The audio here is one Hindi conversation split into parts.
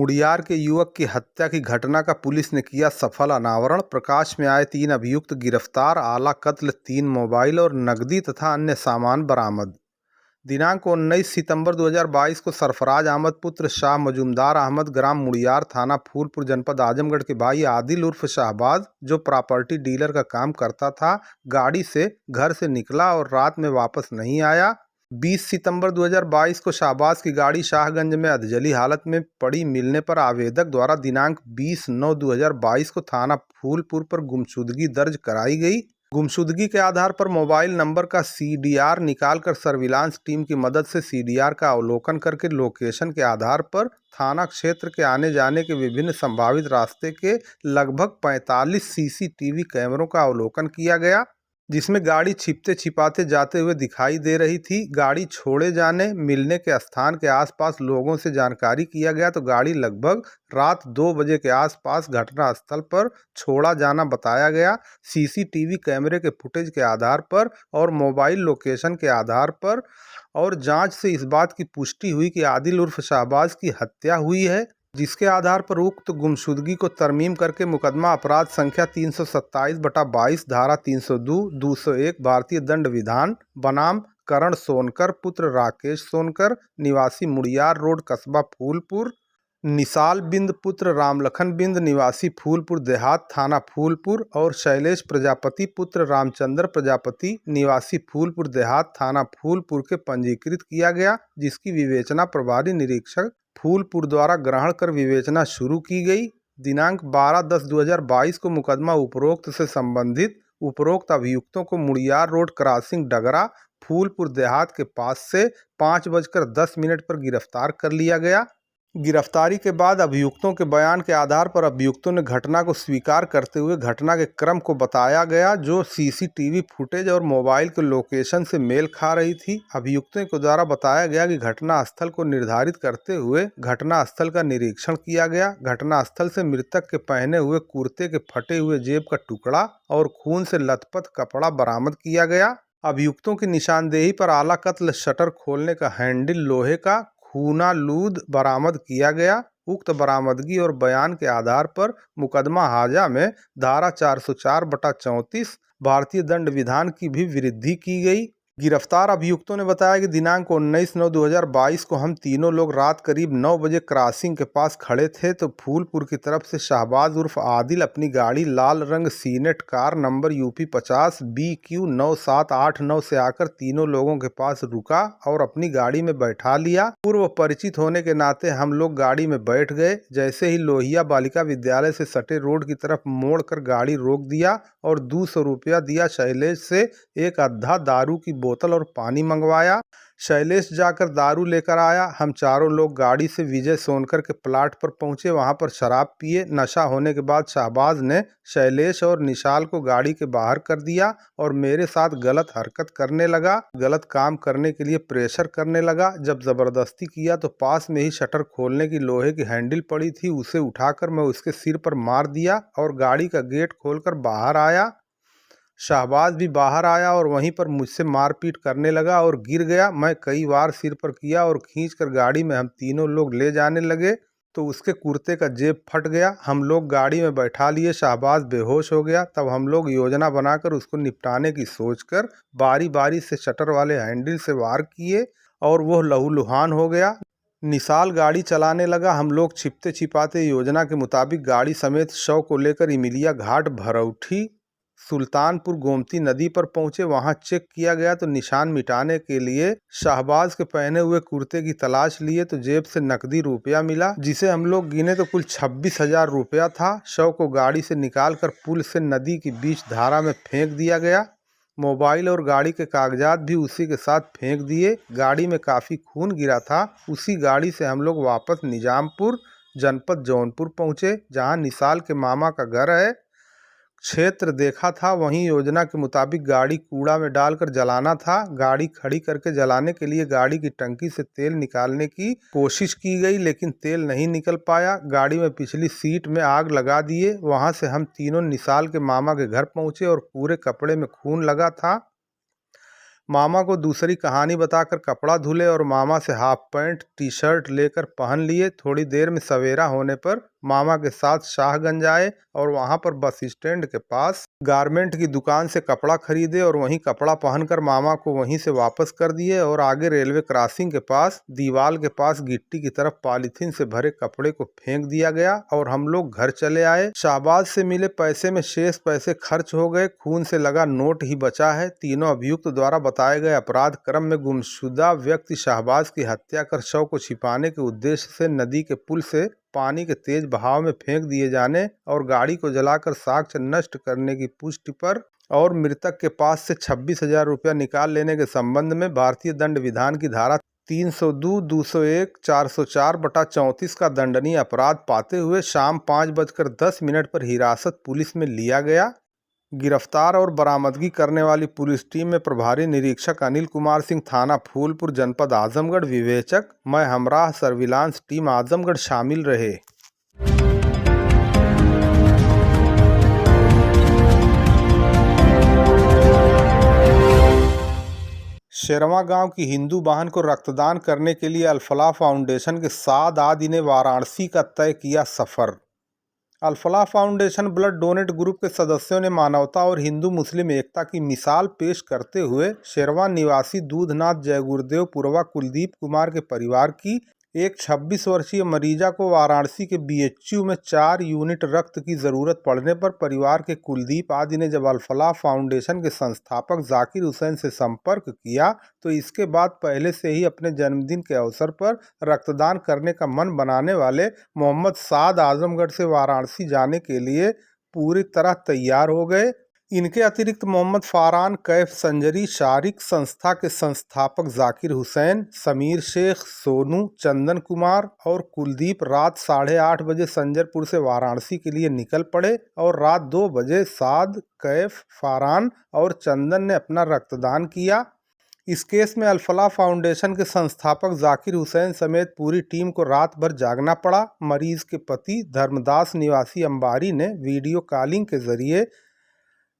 मुड़ियार के युवक की हत्या की घटना का पुलिस ने किया सफल अनावरण। प्रकाश में आए 3 अभियुक्त गिरफ्तार। आला कत्ल, 3 मोबाइल और नकदी तथा अन्य सामान बरामद। दिनांक 19 सितंबर 2022 को सरफराज अहमद पुत्र शाह मजूमदार अहमद ग्राम मुड़ियार, थाना फूलपुर, जनपद आजमगढ़ के भाई आदिल उर्फ शाहबाज, जो प्रॉपर्टी डीलर का काम करता था, गाड़ी से घर से निकला और रात में वापस नहीं आया। 20 सितंबर 2022 को शाहबाज की गाड़ी शाहगंज में अधजली हालत में पड़ी मिलने पर आवेदक द्वारा दिनांक 20/9/2022 को थाना फूलपुर पर गुमशुदगी दर्ज कराई गई। गुमशुदगी के आधार पर मोबाइल नंबर का सीडीआर निकालकर सर्विलांस टीम की मदद से सीडीआर का अवलोकन करके लोकेशन के आधार पर थाना क्षेत्र के आने जाने के विभिन्न संभावित रास्ते के लगभग 45 सीसीटीवी कैमरों का अवलोकन किया गया, जिसमें गाड़ी छिपते छिपाते जाते हुए दिखाई दे रही थी। गाड़ी छोड़े जाने मिलने के स्थान के आसपास लोगों से जानकारी किया गया तो गाड़ी लगभग रात 2 बजे के आसपास घटना स्थल पर छोड़ा जाना बताया गया। सीसीटीवी कैमरे के फुटेज के आधार पर और मोबाइल लोकेशन के आधार पर और जांच से इस बात की पुष्टि हुई कि आदिल उर्फ शाहबाज की हत्या हुई है, जिसके आधार पर उक्त गुमशुदगी को तरमीम करके मुकदमा अपराध संख्या 327/22 धारा 302, 201 भारतीय दंड विधान बनाम करण सोनकर पुत्र राकेश सोनकर निवासी मुड़ियार रोड, कस्बा फूलपुर, निसाल बिंद पुत्र रामलखन बिंद निवासी फूलपुर देहात, थाना फूलपुर, और शैलेश प्रजापति पुत्र रामचंद्र प्रजापति निवासी फूलपुर देहात, थाना फूलपुर के पंजीकृत किया गया, जिसकी विवेचना प्रभारी निरीक्षक फूलपुर द्वारा ग्रहण कर विवेचना शुरू की गई। दिनांक 12/10/2022 को मुकदमा उपरोक्त से संबंधित उपरोक्त अभियुक्तों को मुड़ियार रोड क्रॉसिंग डगरा फूलपुर देहात के पास से 5:10 पर गिरफ्तार कर लिया गया। गिरफ्तारी के बाद अभियुक्तों के बयान के आधार पर अभियुक्तों ने घटना को स्वीकार करते हुए घटना के क्रम को बताया गया, जो सीसीटीवी फुटेज और मोबाइल के लोकेशन से मेल खा रही थी। अभियुक्तों के द्वारा बताया गया कि घटना स्थल को निर्धारित करते हुए घटना स्थल का निरीक्षण किया गया। घटना स्थल से मृतक के पहने हुए कुर्ते के फटे हुए जेब का टुकड़ा और खून से लथपथ कपड़ा बरामद किया गया। अभियुक्तों की निशानदेही पर आला कत्ल शटर खोलने का हैंडल लोहे का खूना लूद बरामद किया गया। उक्त बरामदगी और बयान के आधार पर मुकदमा हाजा में धारा 404/34 भारतीय दंड विधान की भी वृद्धि की गई। गिरफ्तार अभियुक्तों ने बताया कि दिनांक 19/9/2022 को हम तीनों लोग रात करीब 9 बजे क्रॉसिंग के पास खड़े थे तो फूलपुर की तरफ से शाहबाज उर्फ आदिल अपनी गाड़ी लाल रंग senate car number UP 50 BQ 9789 से आकर तीनों लोगों के पास रुका और अपनी गाड़ी में बैठा लिया। पूर्व परिचित होने के नाते हम लोग गाड़ी में बैठ गए। जैसे ही लोहिया बालिका विद्यालय से सटे रोड की तरफ मोड़ कर गाड़ी रोक दिया और 200 रुपया दिया शैलेश से एक अद्धा दारू की बोतल और पानी मंगवाया। शैलेश जाकर दारू लेकर आया। हम चारों लोग गाड़ी से विजय सोनकर के प्लाट पर पहुंचे। वहां पर शराब पिए। नशा होने के बाद शाहबाज ने शैलेश और निशाल को गाड़ी के बाहर कर दिया और मेरे साथ गलत हरकत करने लगा। गलत काम करने के लिए प्रेशर करने लगा। जब जबरदस्ती किया तो पास में ही शटर खोलने की लोहे की हैंडल पड़ी थी, उसे उठाकर मैं उसके सिर पर मार दिया और गाड़ी का गेट खोलकर बाहर आया। शाहबाज भी बाहर आया और वहीं पर मुझसे मारपीट करने लगा और गिर गया। मैं कई बार सिर पर किया और खींचकर गाड़ी में हम तीनों लोग ले जाने लगे तो उसके कुर्ते का जेब फट गया। हम लोग गाड़ी में बैठा लिए। शाहबाज बेहोश हो गया। तब हम लोग योजना बनाकर उसको निपटाने की सोचकर बारी बारी से शटर वाले हैंडल से वार किए और वह लहूलुहान हो गया। निसाल गाड़ी चलाने लगा। हम लोग छिपते छिपाते योजना के मुताबिक गाड़ी समेत शव को लेकर इमिलिया घाट भरौठी सुल्तानपुर गोमती नदी पर पहुंचे। वहां चेक किया गया तो निशान मिटाने के लिए शाहबाज के पहने हुए कुर्ते की तलाश लिए तो जेब से नकदी रुपया मिला, जिसे हम लोग गिने तो कुल 26,000 रुपया था। शव को गाड़ी से निकालकर पुल से नदी के बीच धारा में फेंक दिया गया। मोबाइल और गाड़ी के कागजात भी उसी के साथ फेंक दिए। गाड़ी में काफ़ी खून गिरा था। उसी गाड़ी से हम लोग वापस निजामपुर जनपद जौनपुर पहुंचे, जहां निसाल के मामा का घर है। क्षेत्र देखा था, वहीं योजना के मुताबिक गाड़ी कूड़ा में डालकर जलाना था। गाड़ी खड़ी करके जलाने के लिए गाड़ी की टंकी से तेल निकालने की कोशिश की गई, लेकिन तेल नहीं निकल पाया। गाड़ी में पिछली सीट में आग लगा दिए। वहां से हम तीनों निसाल के मामा के घर पहुंचे और पूरे कपड़े में खून लगा था। मामा को दूसरी कहानी बताकर कपड़ा धुले और मामा से हाफ पैंट टी शर्ट लेकर पहन लिए। थोड़ी देर में सवेरा होने पर मामा के साथ शाहगंज आए और वहां पर बस स्टैंड के पास गारमेंट की दुकान से कपड़ा खरीदे और वहीं कपड़ा पहनकर मामा को वहीं से वापस कर दिए और आगे रेलवे क्रॉसिंग के पास दीवाल के पास गिट्टी की तरफ पॉलीथीन से भरे कपड़े को फेंक दिया गया और हम लोग घर चले आए। शाहबाज से मिले पैसे में शेष पैसे खर्च हो गए, खून से लगा नोट ही बचा है। तीनों अभियुक्त द्वारा बताए गए अपराध क्रम में गुमशुदा व्यक्ति शाहबाज की हत्या कर शव को छिपाने के उद्देश्य से नदी के पुल से पानी के तेज बहाव में फेंक दिए जाने और गाड़ी को जलाकर साक्ष्य नष्ट करने की पुष्टि पर और मृतक के पास से 26,000 रुपया निकाल लेने के संबंध में भारतीय दंड विधान की धारा 302, 201, 404/34 का दंडनीय अपराध पाते हुए शाम 5:10 पर हिरासत पुलिस में लिया गया। गिरफ्तार और बरामदगी करने वाली पुलिस टीम में प्रभारी निरीक्षक अनिल कुमार सिंह, थाना फूलपुर, जनपद आजमगढ़, विवेचक मैं हमराह सर्विलांस टीम आजमगढ़ शामिल रहे। शेरवा गांव की हिंदू बहन को रक्तदान करने के लिए अल-फलाह फाउंडेशन के साद आदि ने वाराणसी का तय किया सफर। Al Falah foundation blood donate group के सदस्यों ने मानवता और हिंदू मुस्लिम एकता की मिसाल पेश करते हुए शेरवा निवासी दूधनाथ जय गुरुदेव पुरवा कुलदीप कुमार के परिवार की एक 26 वर्षीय मरीजा को वाराणसी के बीएचयू में 4 यूनिट रक्त की जरूरत पड़ने पर परिवार के कुलदीप आदि ने जब अल-फलाह फाउंडेशन के संस्थापक जाकिर हुसैन से संपर्क किया तो इसके बाद पहले से ही अपने जन्मदिन के अवसर पर रक्तदान करने का मन बनाने वाले मोहम्मद साद आजमगढ़ से वाराणसी जाने के लिए पूरी तरह तैयार हो गए। इनके अतिरिक्त मोहम्मद फारान, कैफ संजरी, शारिक संस्था के संस्थापक जाकिर हुसैन, समीर शेख, सोनू, चंदन कुमार और कुलदीप रात 8:30 बजे संजरपुर से वाराणसी के लिए निकल पड़े और रात 2 बजे साद, कैफ, फारान और चंदन ने अपना रक्तदान किया। इस केस में अल-फलाह फाउंडेशन के संस्थापक जाकिर हुसैन समेत पूरी टीम को रात भर जागना पड़ा। मरीज के पति धर्मदास निवासी अंबारी ने वीडियो कॉलिंग के जरिए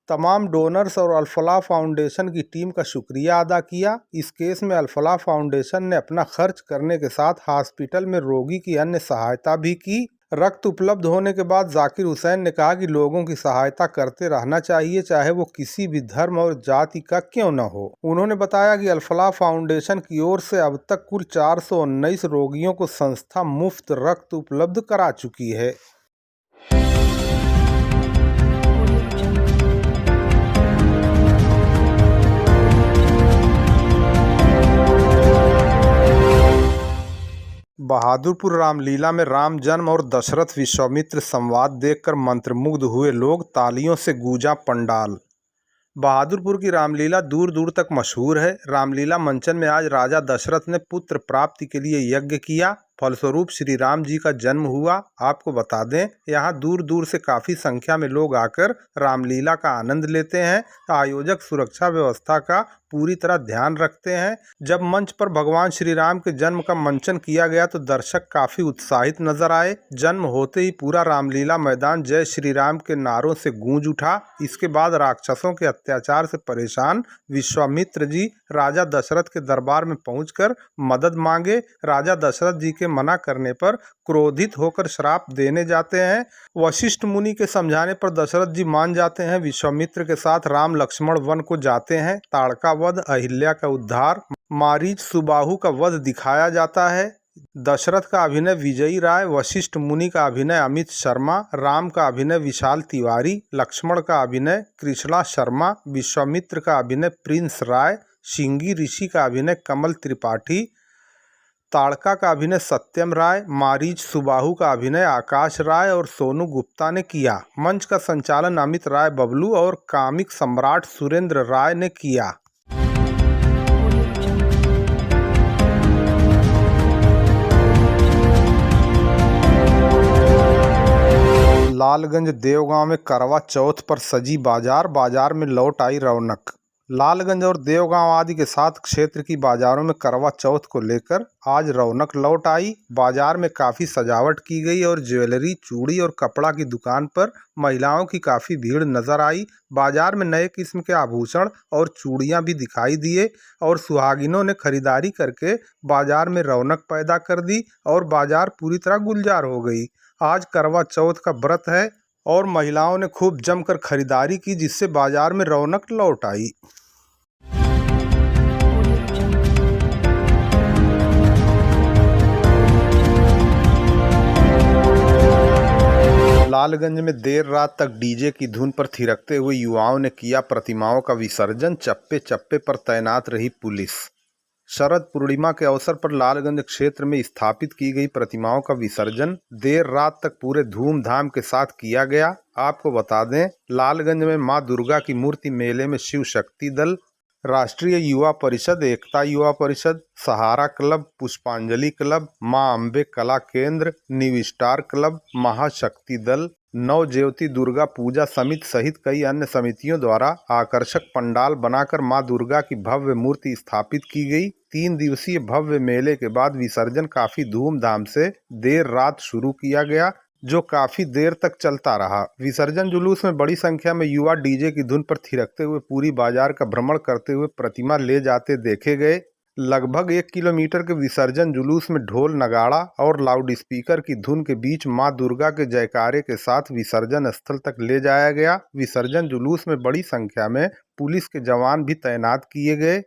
तमाम डोनर्स और अल-फलाह फाउंडेशन की टीम का शुक्रिया अदा किया। इस केस में अल-फलाह फाउंडेशन ने अपना खर्च करने के साथ हॉस्पिटल में रोगी की अन्य सहायता भी की। रक्त उपलब्ध होने के बाद जाकिर हुसैन ने कहा कि लोगों की सहायता करते रहना चाहिए, चाहे वो किसी भी धर्म और जाति का क्यों न हो। उन्होंने बताया कि अल-फलाह फाउंडेशन की ओर से अब तक कुल 419 रोगियों को संस्था मुफ्त रक्त उपलब्ध करा चुकी है। बहादुरपुर रामलीला में राम जन्म और दशरथ विश्वामित्र संवाद देखकर मंत्रमुग्ध हुए लोग, तालियों से गूंजा पंडाल। बहादुरपुर की रामलीला दूर दूर तक मशहूर है। रामलीला मंचन में आज राजा दशरथ ने पुत्र प्राप्ति के लिए यज्ञ किया, फलस्वरूप श्री राम जी का जन्म हुआ। आपको बता दें, यहाँ दूर दूर से काफ़ी संख्या में लोग आकर रामलीला का आनंद लेते हैं। आयोजक सुरक्षा व्यवस्था का पूरी तरह ध्यान रखते हैं। जब मंच पर भगवान श्री राम के जन्म का मंचन किया गया तो दर्शक काफ़ी उत्साहित नजर आए। जन्म होते ही पूरा रामलीला मैदान जय श्री राम के नारों से गूंज उठा। इसके बाद राक्षसों के अत्याचार से परेशान विश्वामित्र जी राजा दशरथ के दरबार में पहुंचकर मदद मांगे। राजा दशरथ जी के मना करने पर क्रोधित होकर श्राप देने जाते हैं। वशिष्ठ मुनि के समझाने पर दशरथ जी मान जाते हैं। विश्वामित्र के साथ राम लक्ष्मण वन को जाते हैं। ताड़का वध, अहिल्या का उद्धार, मारीच सुबाहु का वध दिखाया जाता है। दशरथ का अभिनय विजयी राय, वशिष्ठ मुनि का अभिनय अमित शर्मा, राम का अभिनय विशाल तिवारी, लक्ष्मण का अभिनय कृष्णा शर्मा, विश्वामित्र का अभिनय प्रिंस राय, शिंगी ऋषि का अभिनय कमल त्रिपाठी, ताड़का का अभिनय सत्यम राय, मारीच सुबाहु का अभिनय आकाश राय और सोनू गुप्ता ने किया। मंच का संचालन अमित राय बबलू और कामिक सम्राट सुरेंद्र राय ने किया। लालगंज देवगांव में करवा चौथ पर सजी बाजार, बाजार में लौट आई रौनक। लालगंज और देवगांव आदि के साथ क्षेत्र की बाजारों में करवा चौथ को लेकर आज रौनक लौट आई। बाजार में काफी सजावट की गई और ज्वेलरी, चूड़ी और कपड़ा की दुकान पर महिलाओं की काफी भीड़ नजर आई। बाजार में नए किस्म के आभूषण और चूड़ियां भी दिखाई दिए और सुहागिनों ने खरीदारी करके बाजार में रौनक पैदा कर दी और बाजार पूरी तरह गुलजार हो गई। आज करवा चौथ का व्रत है और महिलाओं ने खूब जमकर खरीदारी की, जिससे बाजार में रौनक लौट आई। लालगंज में देर रात तक डीजे की धुन पर थिरकते हुए युवाओं ने किया प्रतिमाओं का विसर्जन। चप्पे चप्पे पर तैनात रही पुलिस। शरद पूर्णिमा के अवसर पर लालगंज क्षेत्र में स्थापित की गई प्रतिमाओं का विसर्जन देर रात तक पूरे धूमधाम के साथ किया गया। आपको बता दें, लालगंज में मां दुर्गा की मूर्ति मेले में शिव शक्ति दल, राष्ट्रीय युवा परिषद, एकता युवा परिषद, सहारा क्लब, पुष्पांजलि क्लब, मां अम्बे कला केंद्र, न्यू स्टार क्लब, महाशक्ति दल, नवज्योति दुर्गा पूजा समिति सहित कई अन्य समितियों द्वारा आकर्षक पंडाल बनाकर मां दुर्गा की भव्य मूर्ति स्थापित की गई। 3 दिवसीय भव्य मेले के बाद विसर्जन काफी धूमधाम से देर रात शुरू किया गया, जो काफी देर तक चलता रहा। विसर्जन जुलूस में बड़ी संख्या में युवा डीजे की धुन पर थिरकते हुए पूरी बाजार का भ्रमण करते हुए प्रतिमा ले जाते देखे गए। लगभग 1 किलोमीटर के विसर्जन जुलूस में ढोल, नगाड़ा और लाउडस्पीकर की धुन के बीच मां दुर्गा के जयकारे के साथ विसर्जन स्थल तक ले जाया गया। विसर्जन जुलूस में बड़ी संख्या में पुलिस के जवान भी तैनात किए गए।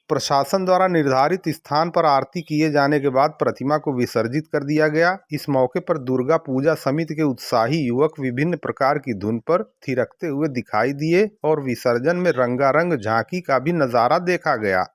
प्रशासन द्वारा निर्धारित स्थान पर आरती किए जाने के बाद प्रतिमा को विसर्जित कर दिया गया। इस मौके पर दुर्गा पूजा समिति के उत्साही युवक विभिन्न प्रकार की धुन पर थिरकते हुए दिखाई दिए और विसर्जन में रंगारंग झांकी का भी नजारा देखा गया।